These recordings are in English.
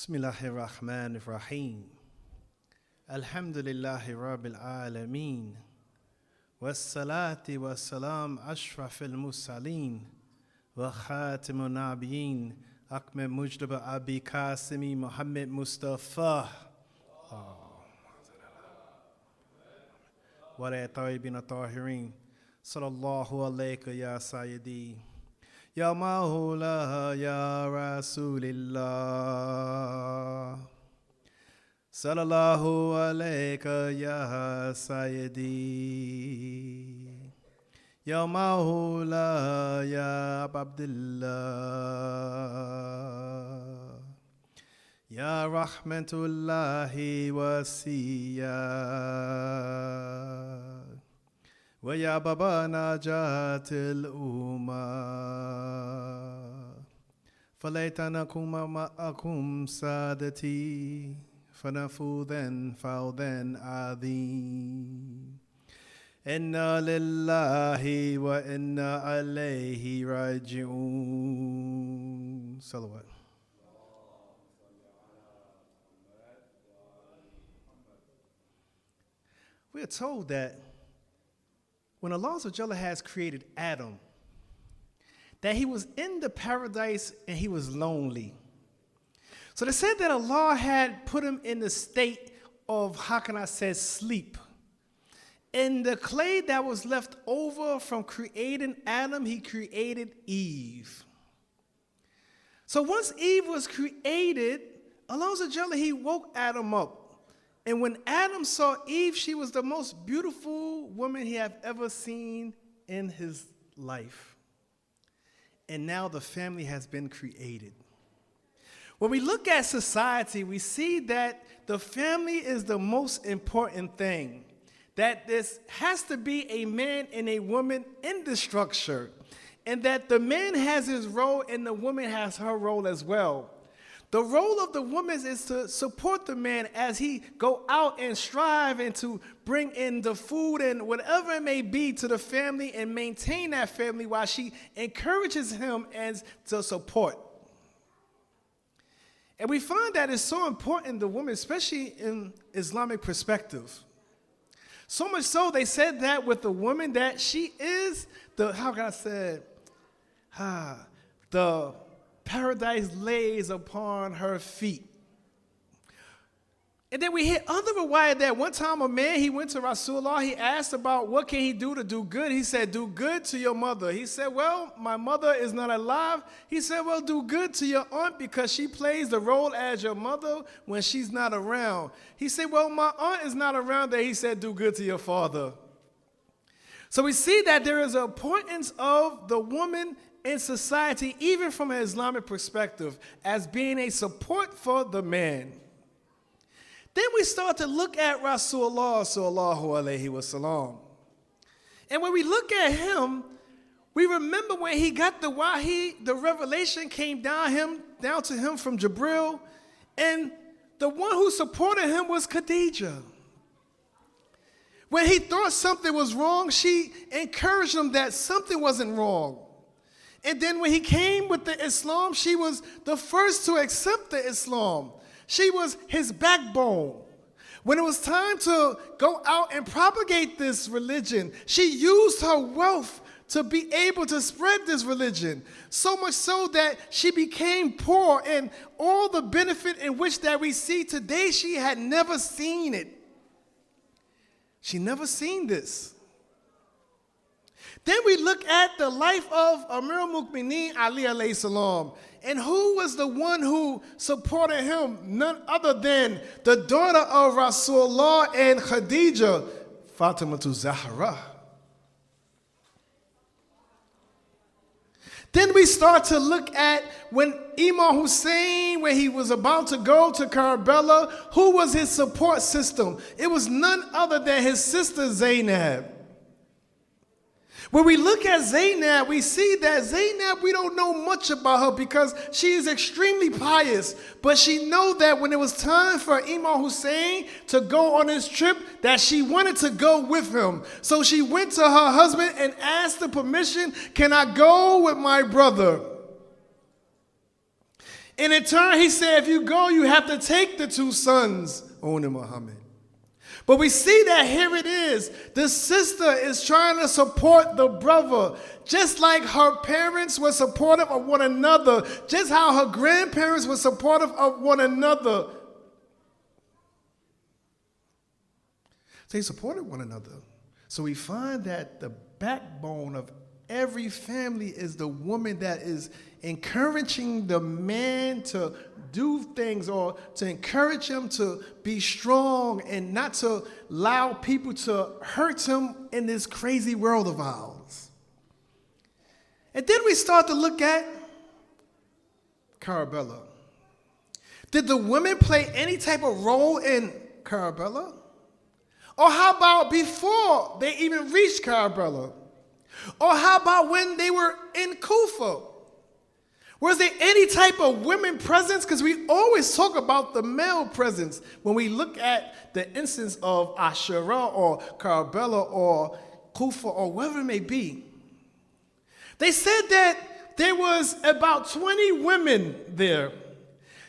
Bismillahirrahmanirrahim. Alhamdulillahi Rabbil Alameen. Wassalati wassalam ashrafil mursaleen. Wa khatimun nabiyyin. Akmal Mujtaba Abi Qasimi Muhammad Mustafa. Wa ala tayyibin tahirin. Sallallahu alayka ya Sayyidi. Ya Mawla Ya Rasulillah. Sallallahu alayka Ya Sayyidi. Ya Mawla Ya Abdullah. Ya Rahmatullahi Wasiya. ويا بابا نجاة الأمة فليتنكم معكم سادتي فنفوذا فوذا عظيم إنا لله وإنا عليه راجعون صلوات. We are told that when Allah has created Adam, that he was in the paradise and he was lonely. So they said that Allah had put him in the state of, sleep. In the clay that was left over from creating Adam, he created Eve. So once Eve was created, Allah he woke Adam up. And when Adam saw Eve, she was the most beautiful woman he had ever seen in his life. And now the family has been created. When we look at society, we see that the family is the most important thing. That this has to be a man and a woman in the structure. And that the man has his role and the woman has her role as well. The role of the woman is to support the man as he go out and strive and to bring in the food and whatever it may be to the family and maintain that family while she encourages him as to support. And we find that it's so important, the woman, especially in Islamic perspective. So much so they said that with the woman that she is the, the paradise lays upon her feet. And then we hear other riwayat that one time a man, he went to Rasulullah, he asked about what can he do to do good. He said, do good to your mother. He said, well, my mother is not alive. He said, well, do good to your aunt because she plays the role as your mother when she's not around. He said, well, my aunt is not around there. He said, do good to your father. So we see that there is an importance of the woman in society, even from an Islamic perspective, as being a support for the man. Then we start to look at Rasulullah sallallahu alaihi wasallam. And when we look at him, we remember when he got the wahi, the revelation came down to him from Jibril, and the one who supported him was Khadijah. When he thought something was wrong, she encouraged him that something wasn't wrong. And then when he came with the Islam, she was the first to accept the Islam. She was his backbone. When it was time to go out and propagate this religion, she used her wealth to be able to spread this religion. So much so that she became poor, and all the benefit in which that we see today, she had never seen it. She never seen this. Then we look at the life of Amir al-Mu'mineen Ali alayhi salam. And who was the one who supported him? None other than the daughter of Rasulullah and Khadijah, Fatima Zahra. Then we start to look at when Imam Hussein, when he was about to go to Karbala, who was his support system? It was none other than his sister Zainab. When we look at Zainab, we see that Zainab, we don't know much about her because she is extremely pious. But she knows that when it was time for Imam Hussein to go on his trip, that she wanted to go with him. So she went to her husband and asked the permission, can I go with my brother? And in turn, he said, if you go, you have to take the 2 sons, on Muhammad. But we see that here it is. The sister is trying to support the brother, just like her parents were supportive of one another, just how her grandparents were supportive of one another. They supported one another. So we find that the backbone of every family is the woman that is encouraging the man to do things, or to encourage him to be strong and not to allow people to hurt him in this crazy world of ours. And then we start to look at Karbala. Did the women play any type of role in Karbala? Or how about before they even reached Karbala? Or how about when they were in Kufa? Was there any type of women presence? Because we always talk about the male presence when we look at the instance of Al-Seraj or Karbala or Kufa or wherever it may be. They said that there was about 20 women there,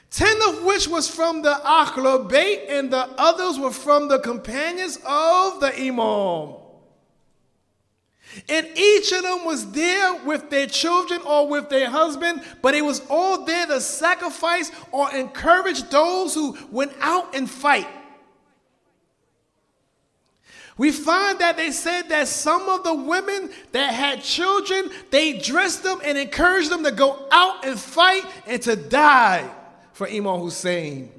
10 of which was from the Ahlul Bayt and the others were from the companions of the Imam. And each of them was there with their children or with their husband, but it was all there to sacrifice or encourage those who went out and fight. We find that they said that some of the women that had children, they dressed them and encouraged them to go out and fight and to die for Imam Hussein.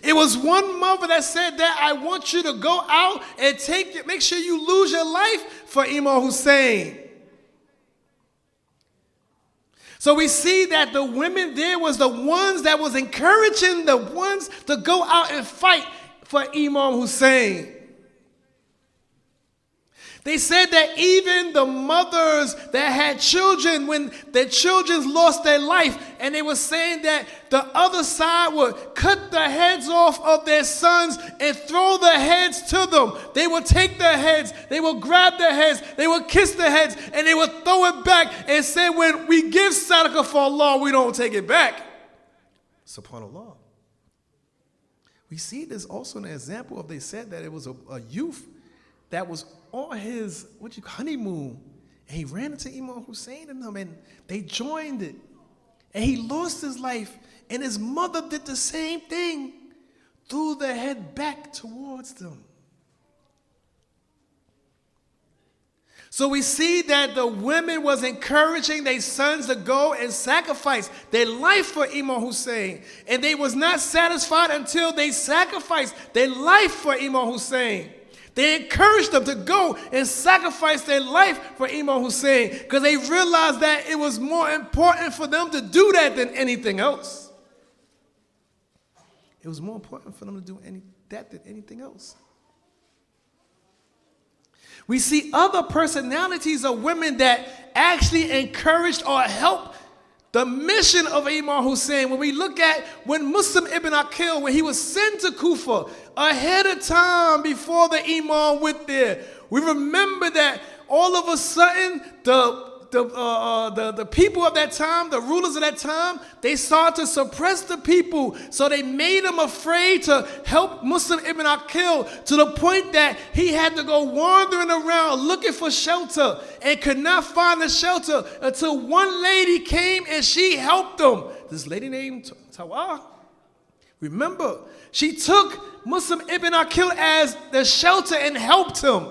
It was one mother that said that I want you to go out and make sure you lose your life for Imam Hussein. So we see that the women there was the ones that was encouraging the ones to go out and fight for Imam Hussein. They said that even the mothers that had children, when their children lost their life, and they were saying that the other side would cut the heads off of their sons and throw the heads to them. They would take their heads, they would grab their heads, they would kiss the heads, and they would throw it back and say, when we give sadaqah for Allah, we don't take it back. SubhanAllah. We see this also in an example of, they said that it was a youth that was on his honeymoon, and he ran into Imam Hussein and them, and they joined it, and he lost his life, and his mother did the same thing, threw the head back towards them. So we see that the women was encouraging their sons to go and sacrifice their life for Imam Hussein, and they was not satisfied until they sacrificed their life for Imam Hussein. They encouraged them to go and sacrifice their life for Imam Hussein because they realized that it was more important for them to do that than anything else. It was more important for them to do that than anything else. We see other personalities of women that actually encouraged or helped the mission of Imam Hussein. When we look at when Muslim ibn Aqil, when he was sent to Kufa ahead of time before the Imam went there, we remember that all of a sudden the people of that time, the rulers of that time, they started to suppress the people. So they made them afraid to help Muslim ibn Aqil to the point that he had to go wandering around looking for shelter and could not find a shelter until one lady came and she helped him. This lady named Tawa. Remember, she took Muslim ibn Aqil as the shelter and helped him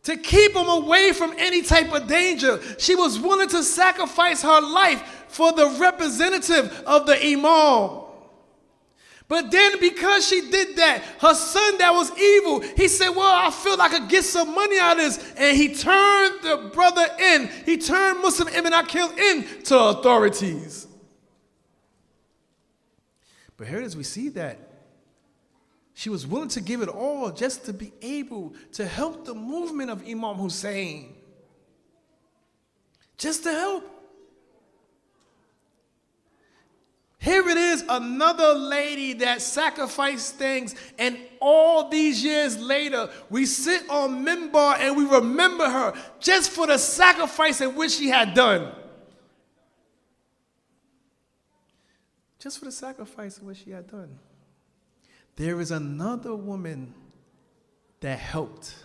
to keep him away from any type of danger. She was willing to sacrifice her life for the representative of the Imam. But then because she did that, her son that was evil, he said, well, I feel like I could get some money out of this. And he turned the brother in. He turned Muslim ibn Aqil in to authorities. But here it is, we see that she was willing to give it all just to be able to help the movement of Imam Hussein. Just to help. Here it is, another lady that sacrificed things, and all these years later, we sit on Minbar and we remember her just for the sacrifice in which she had done. just for the sacrifice of what she had done. There is another woman that helped.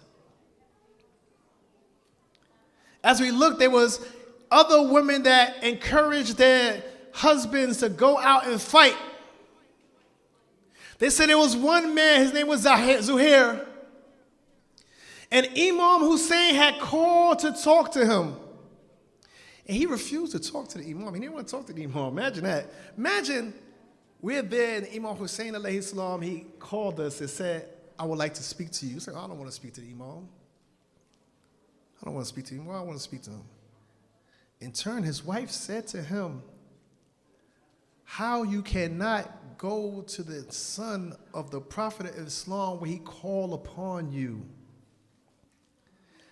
As we look, there was other women that encouraged their husbands to go out and fight. They said there was one man, his name was Zuhair, and Imam Hussein had called to talk to him. And he refused to talk to the Imam. He didn't want to talk to the Imam. Imagine that. Imagine we're there and Imam Hussein alayhi salam, he called us and said, I would like to speak to you. He said, I don't want to speak to the Imam. I don't want to speak to him. Well, I want to speak to him. In turn, his wife said to him, how you cannot go to the son of the Prophet of Islam when he called upon you?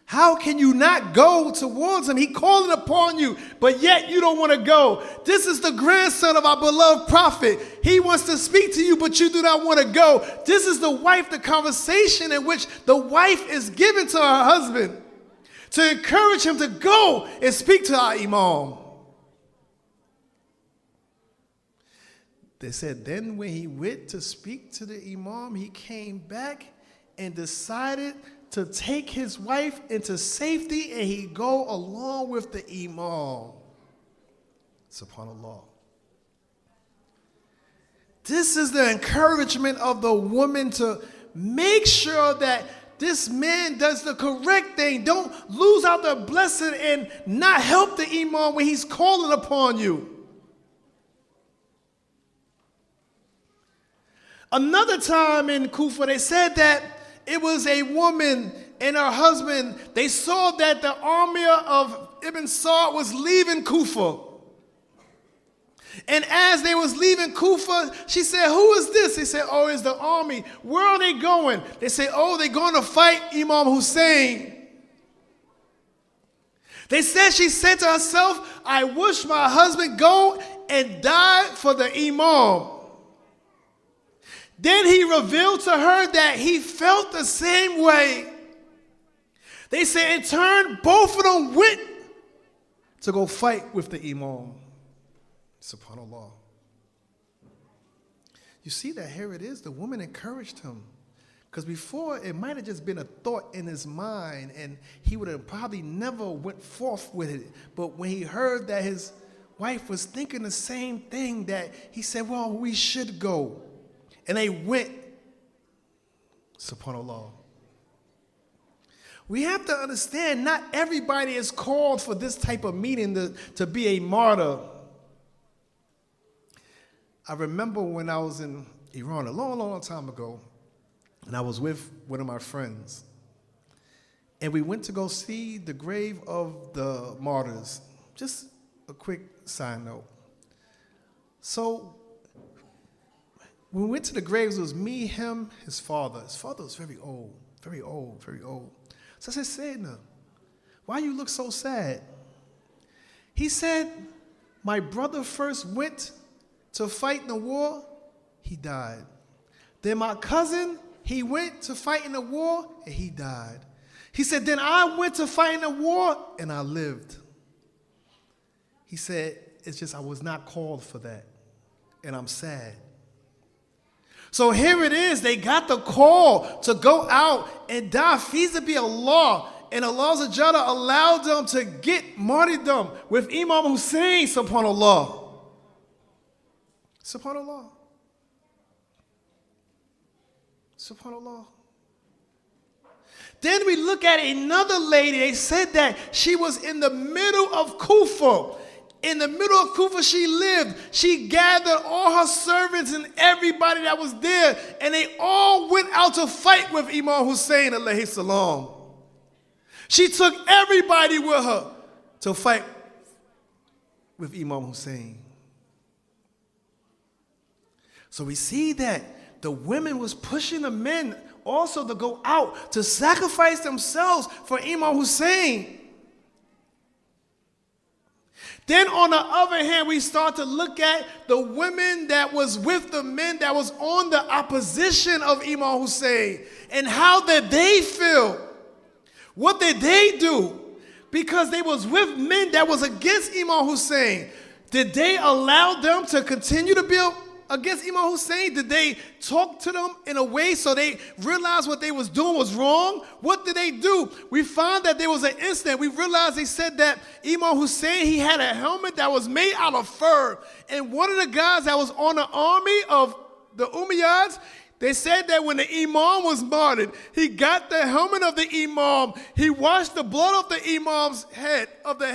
How can you not go towards him? He calling upon you, but yet you don't want to go. This is the grandson of our beloved prophet. He wants to speak to you, but you do not want to go. This is the wife, the conversation in which the wife is given to her husband to encourage him to go and speak to our Imam. They said, then when he went to speak to the Imam, he came back and decided to take his wife into safety, and he go along with the Imam. SubhanAllah. This is the encouragement of the woman to make sure that this man does the correct thing. Don't lose out the blessing and not help the Imam when he's calling upon you. Another time in Kufa, they said that it was a woman and her husband. They saw that the army of Ibn Saud was leaving Kufa. And as they was leaving Kufa, she said, who is this? They said, oh, it's the army. Where are they going? They said, oh, they're going to fight Imam Hussein. They said, she said to herself, I wish my husband go and die for the Imam. Then he revealed to her that he felt the same way. They said, in turn, both of them went to go fight with the Imam. SubhanAllah. You see that here it is. The woman encouraged him. Because before, it might have just been a thought in his mind, and he would have probably never went forth with it. But when he heard that his wife was thinking the same thing, that he said, well, we should go. And they went. SubhanAllah. We have to understand not everybody is called for this type of meeting to be a martyr. I remember when I was in Iran a long, long time ago, and I was with one of my friends. And we went to go see the grave of the martyrs. Just a quick side note. So when we went to the graves, it was me, him, his father. His father was very old, very old, very old. So I said, Sayyidina, why you look so sad? He said, my brother first went to fight in the war, he died. Then my cousin, he went to fight in the war, and he died. He said, then I went to fight in the war, and I lived. He said, it's just I was not called for that, and I'm sad. So here it is. They got the call to go out and die. Feasibly Allah. And Allah allowed them to get martyrdom with Imam Hussein, subhanAllah. SubhanAllah. SubhanAllah. Then we look at another lady. They said that she was in the middle of Kufa. In the middle of Kufa she lived. She gathered all her servants and everybody that was there, and they all went out to fight with Imam Hussein alayhi salam. She took everybody with her to fight with Imam Hussein. So we see that the women was pushing the men also to go out to sacrifice themselves for Imam Hussein. Then on the other hand, we start to look at the women that was with the men that was on the opposition of Imam Hussein. And how did they feel? What did they do? Because they was with men that was against Imam Hussein. Did they allow them to continue to build against Imam Hussein? Did they talk to them in a way so they realized what they was doing was wrong? What did they do? We found that there was an incident. We realized they said that Imam Hussein, he had a helmet that was made out of fur. And one of the guys that was on the army of the Umayyads, they said that when the Imam was martyred, he got the helmet of the Imam. He washed the blood of the Imam's head, of the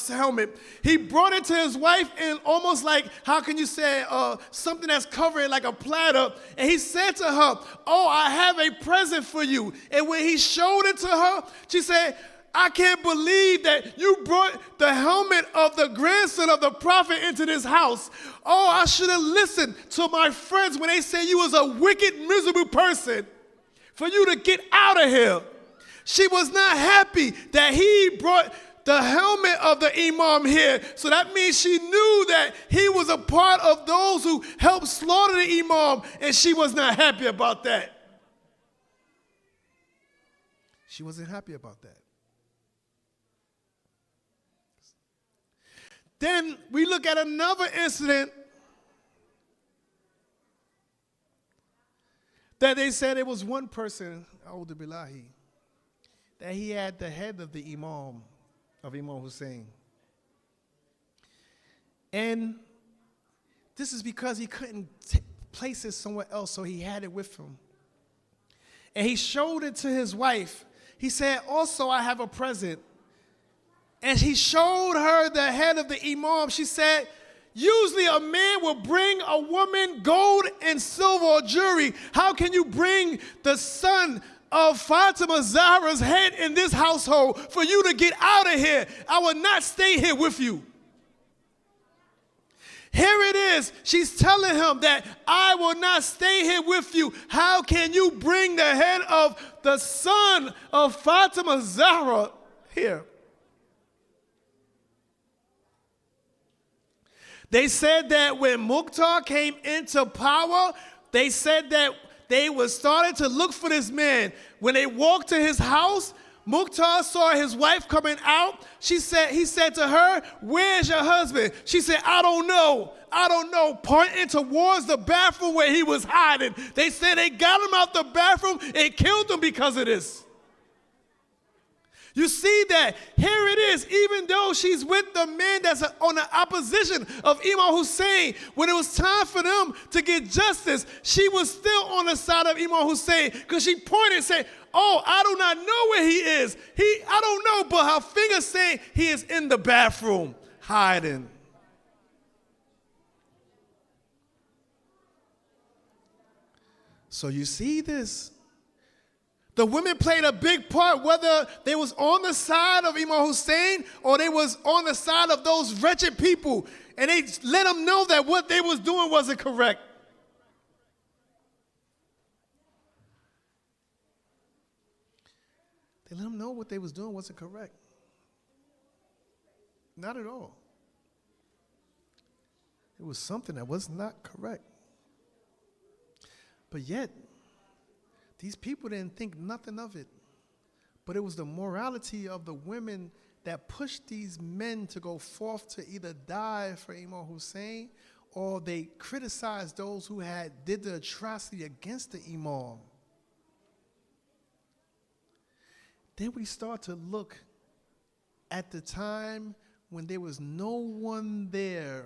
helmet. He brought it to his wife in almost like, how can you say, something that's covered like a platter. And he said to her, oh, I have a present for you. And when he showed it to her, she said, I can't believe that you brought the helmet of the grandson of the prophet into this house. Oh, I should have listened to my friends when they say you was a wicked, miserable person for you to get out of here. She was not happy that he brought the helmet of the Imam here. So that means she knew that he was a part of those who helped slaughter the Imam, and she was not happy about that. She wasn't happy about that. Then we look at another incident that they said it was one person, A'udhu Billahi, that he had the head of the Imam, of Imam Hussein. And this is because he couldn't place it somewhere else, so he had it with him. And he showed it to his wife. He said, also, I have a present. And he showed her the head of the Imam. She said, usually a man will bring a woman gold and silver or jewelry. How can you bring the son of Fatima Zahra's head in this household for you to get out of here? I will not stay here with you. Here it is. She's telling him that I will not stay here with you. How can you bring the head of the son of Fatima Zahra here? They said that when Mukhtar came into power, they said that they were starting to look for this man. When they walked to his house, Mukhtar saw his wife coming out. He said to her, where's your husband? She said, I don't know, pointing towards the bathroom where he was hiding. They said they got him out the bathroom and killed him because of this. You see that here it is, even though she's with the man that's on the opposition of Imam Hussein, when it was time for them to get justice, she was still on the side of Imam Hussein because she pointed and said, oh, I do not know where he is. I don't know, but her finger saying he is in the bathroom hiding. So you see this. The women played a big part, whether they was on the side of Imam Hussein or they was on the side of those wretched people. And they let them know that what they was doing wasn't correct. They let them know what they was doing wasn't correct. Not at all. It was something that was not correct. But yet, these people didn't think nothing of it, but it was the morality of the women that pushed these men to go forth to either die for Imam Hussein or they criticized those who did the atrocity against the Imam. Then we start to look at the time when there was no one there.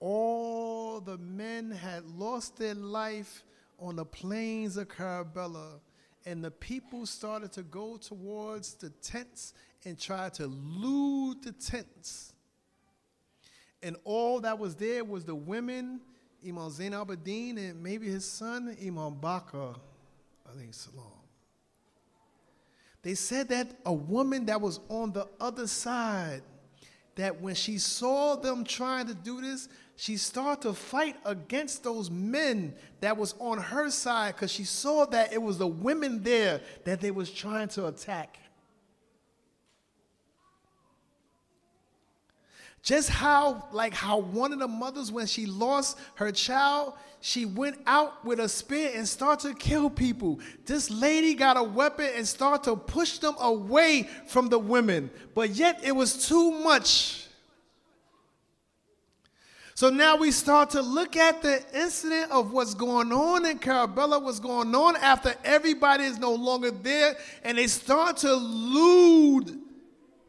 All the men had lost their life on the plains of Karbala, and the people started to go towards the tents and try to loot the tents. And all that was there was the women, Imam Zain al-Abidin, and maybe his son, Imam Bakr, alayhi salam. They said that a woman that was on the other side, that when she saw them trying to do this, she started to fight against those men that was on her side because she saw that it was the women there that they was trying to attack. Just how one of the mothers, when she lost her child, she went out with a spear and started to kill people. This lady got a weapon and started to push them away from the women. But yet it was too much. So now we start to look at the incident of what's going on in Karbala, what's going on after everybody is no longer there, and they start to loot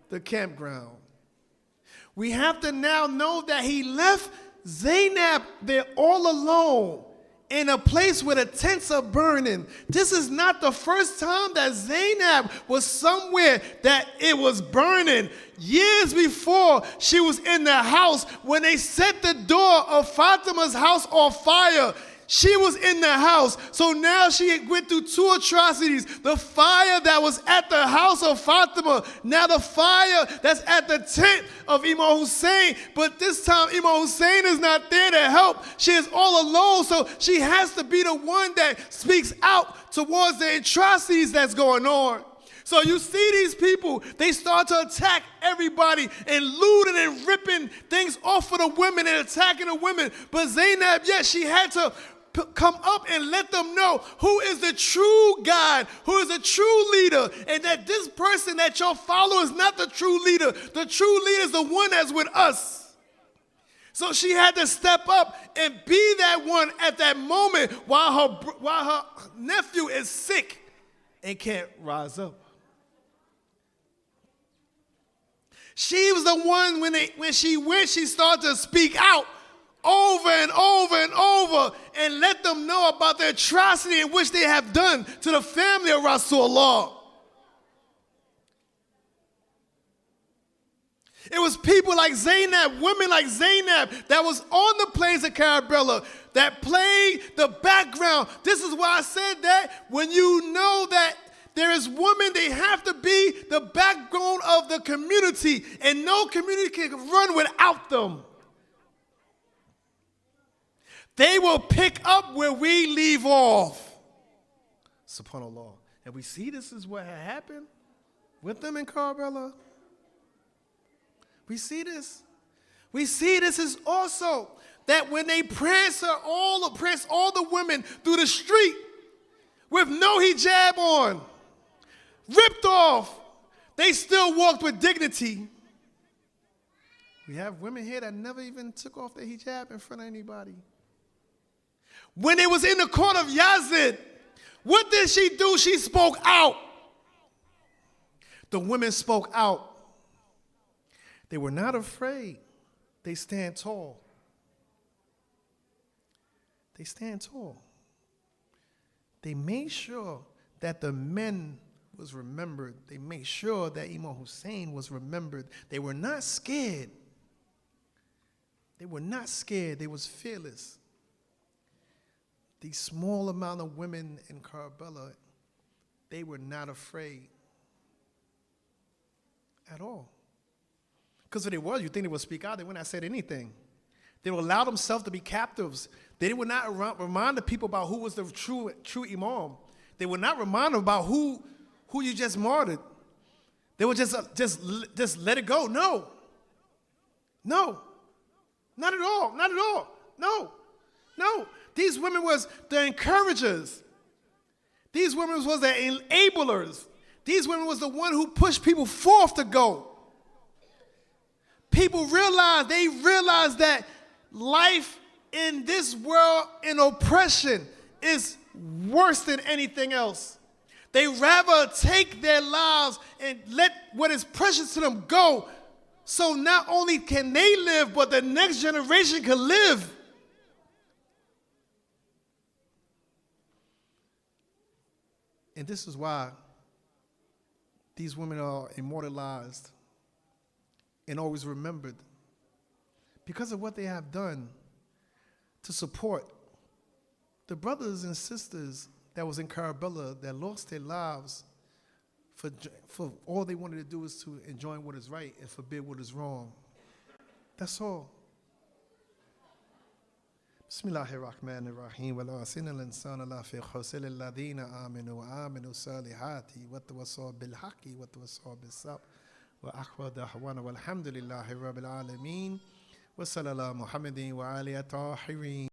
the campground. We have to now know that he left Zainab there all alone in a place where the tents are burning. This is not the first time that Zainab was somewhere that it was burning. Years before, she was in the house when they set the door of Fatima's house on fire. She was in the house. So now she went through two atrocities. The fire that was at the house of Fatima. Now the fire that's at the tent of Imam Hussein. But this time Imam Hussein is not there to help. She is all alone. So she has to be the one that speaks out towards the atrocities that's going on. So you see these people, they start to attack everybody and looting and ripping things off of the women and attacking the women. But Zainab, yes, she had to come up and let them know who is the true God, who is the true leader, and that this person that y'all follow is not the true leader. The true leader is the one that's with us. So she had to step up and be that one at that moment while her nephew is sick and can't rise up. She was the one when she started to speak out over and over and over and let them know about the atrocity in which they have done to the family of Rasulullah. It was people like Zainab, women like Zainab, that was on the plains of Karbala, that played the background. This is why I said that when you know that there is women, they have to be the backbone of the community, and no community can run without them. They will pick up where we leave off. SubhanAllah. And we see this is what had happened with them in Karbala. We see this. We see this is also that when they prance all the women through the street with no hijab on, ripped off, they still walked with dignity. We have women here that never even took off their hijab in front of anybody. When it was in the court of Yazid, what did she do? She spoke out. The women spoke out. They were not afraid. They stand tall. They stand tall. They made sure that the men was remembered. They made sure that Imam Hussein was remembered. They were not scared. They were not scared. They was fearless. These small amount of women in Karbala, they were not afraid at all. Because if they were, you think they would speak out, they would not say anything. They would allow themselves to be captives. They would not remind the people about who was the true imam. They would not remind them about who you just martyred. They would just let it go. No. No. Not at all. Not at all. No. No. These women was the encouragers. These women was the enablers. These women was the one who pushed people forth to go. People realized that life in this world in oppression is worse than anything else. They rather take their lives and let what is precious to them go, so not only can they live, but the next generation can live. And this is why these women are immortalized and always remembered, because of what they have done to support the brothers and sisters that was in Karbala that lost their lives for all they wanted to do is to enjoy what is right and forbid what is wrong. That's all. Bismillahirrahmanirrahim. Wa asina al-insana la fi khusr alladhina amanu wa aminu salihati wa tawassaw bil haqqi wa tawassaw bis sabr wa akhwa da'wana walhamdulillahi rabbil alamin wa sallallahu Muhammadin wa alihi tahirin.